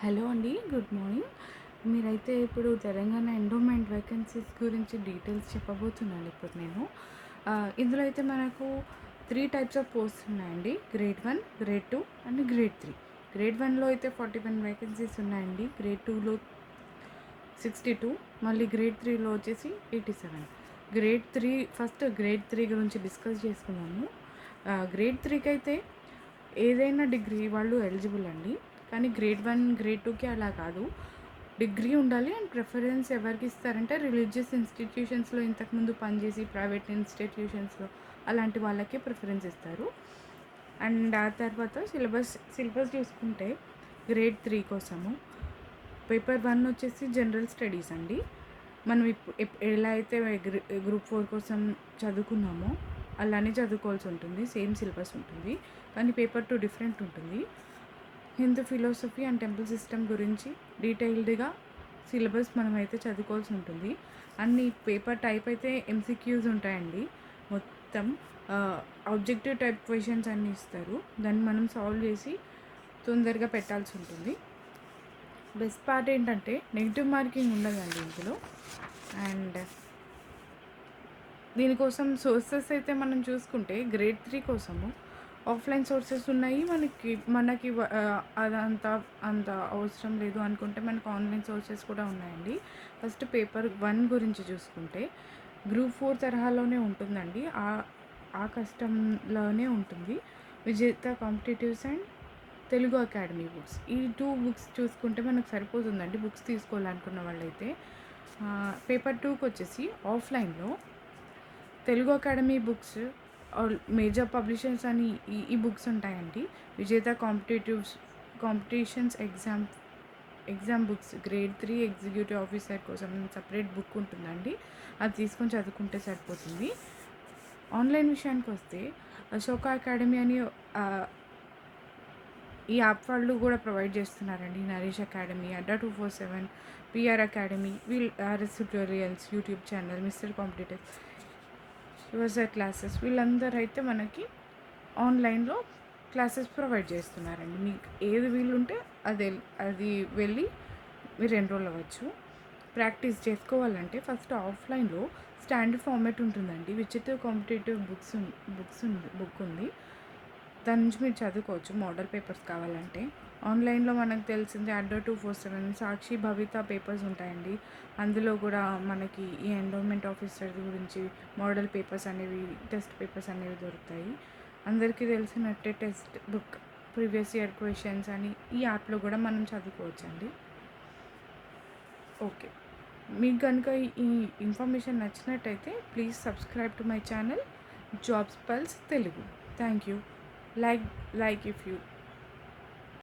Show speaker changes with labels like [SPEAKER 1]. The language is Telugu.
[SPEAKER 1] హలో అండి. Good morning. మీరైతే ఇప్పుడు తెలంగాణ ఎండోమెంట్ వేకెన్సీస్ గురించి డీటెయిల్స్ చెప్పబోతున్నాను ఇప్పుడు నేను. ఇందులో అయితే మనకు 3 టైప్స్ ఆఫ్ పోస్ట్స్ ఉన్నాయండి. Grade 1, grade 2 and grade 3. Grade 1లో అయితే 41 వేకెన్సీస్ ఉన్నాయండి. గ్రేడ్ 2లో 62, మళ్ళీ గ్రేడ్ 3లో వచ్చేసి 87. గ్రేడ్ 3 ఫస్ట్ గ్రేడ్ 3 గురించి డిస్కస్ చేసుకున్నాము. గ్రేడ్ 3కి అయితే ఏదైనా డిగ్రీ వాళ్ళు ఎలిజిబుల్ అండి. కానీ గ్రేడ్ 1, గ్రేడ్ 2కి అలా కాదు. డిగ్రీ ఉండాలి అండ్ ప్రిఫరెన్స్ ఎవరికి ఇస్తారంటే రిలీజియస్ ఇన్స్టిట్యూషన్స్లో ఇంతకుముందు పనిచేసి ప్రైవేట్ ఇన్స్టిట్యూషన్స్లో అలాంటి వాళ్ళకే ప్రిఫరెన్స్ ఇస్తారు. అండ్ ఆ తర్వాత సిలబస్ చూసుకుంటే గ్రేడ్ 3 కోసము పేపర్ 1 వచ్చేసి జనరల్ స్టడీస్ అండి. మనం ఎలా అయితే గ్రూప్ 4 కోసం చదువుకున్నామో అలానే చదువుకోవాల్సి ఉంటుంది. సేమ్ సిలబస్ ఉంటుంది. కానీ పేపర్ 2 డిఫరెంట్ ఉంటుంది. Hindu philosophy and temple system గురించి డీటెయిల్డ్గా సిలబస్ మనమైతే చదువుకోవాల్సి ఉంటుంది. అన్ని పేపర్ టైప్ అయితే ఎంసీక్యూస్ ఉంటాయండి. మొత్తం ఆబ్జెక్టివ్ టైప్ క్వశ్చన్స్ అన్నీ ఇస్తారు. దాన్ని మనం సాల్వ్ చేసి తొందరగా పెట్టాల్సి ఉంటుంది. బెస్ట్ పార్ట్ ఏంటంటే నెగిటివ్ మార్కింగ్ ఉండదండి ఇందులో. అండ్ దీనికోసం సోర్సెస్ అయితే మనం చూసుకుంటే గ్రేడ్ 3 కోసము ఆఫ్లైన్ సోర్సెస్ ఉన్నాయి. మనకి అంత అవసరం లేదు అనుకుంటే మనకు ఆన్లైన్ సోర్సెస్ కూడా ఉన్నాయండి. ఫస్ట్ పేపర్ 1 గురించి చూసుకుంటే గ్రూప్ 4 తరహాలోనే ఉంటుందండి. ఆ కష్టంలోనే ఉంటుంది. విజేత competitives and Telugu academy books, ఈ 2 బుక్స్ చూసుకుంటే మనకు సరిపోతుందండి బుక్స్ తీసుకోవాలనుకున్న వాళ్ళైతే. పేపర్ 2కి వచ్చేసి ఆఫ్లైన్లో Telugu academy books major publishers అని ఈ బుక్స్ ఉంటాయండి. విజేత competitions exam books grade 3 executive officer కోసం సపరేట్ బుక్ ఉంటుందండి. అది తీసుకొని చదువుకుంటే సరిపోతుంది. ఆన్లైన్ విషయానికి వస్తే అశోక అకాడమీ అని ఈ యాప్ వాళ్ళు కూడా ప్రొవైడ్ చేస్తున్నారండి. Naresh academy, Adda 247, PR academy, RS tutorials YouTube channel, mister competitive, యువర్సెట్ క్లాసెస్, వీళ్ళందరూ అయితే మనకి ఆన్లైన్లో క్లాసెస్ ప్రొవైడ్ చేస్తున్నారండి. మీకు ఏది వీలుంటే అది వెళ్ళి మీరు ఎన్రోల్ అవ్వచ్చు. ప్రాక్టీస్ చేసుకోవాలంటే ఫస్ట్ ఆఫ్లైన్లో స్టాండర్డ్ ఫార్మాట్ ఉంటుందండి. విచిత్ర కాంపిటేటివ్ బుక్ ఉంది. దాని నుంచి మీరు చదువుకోవచ్చు మోడల్ పేపర్స్ కావాలంటే. ఆన్లైన్లో మనకు తెలిసిందే అడ్డా 247, సాక్షి, భవిత పేపర్స్ ఉంటాయండి. అందులో కూడా మనకి ఈ ఎండోమెంట్ ఆఫీసర్ గురించి మోడల్ పేపర్స్ అనేవి, టెస్ట్ పేపర్స్ అనేవి దొరుకుతాయి. అందరికీ తెలిసినట్టే text book, previous year questions అని ఈ యాప్లో కూడా మనం చదువుకోవచ్చండి. ఓకే, మీకు కనుక ఈ ఇన్ఫర్మేషన్ నచ్చినట్టయితే please subscribe to my channel jobs pulse Telugu. Thank you. Like if you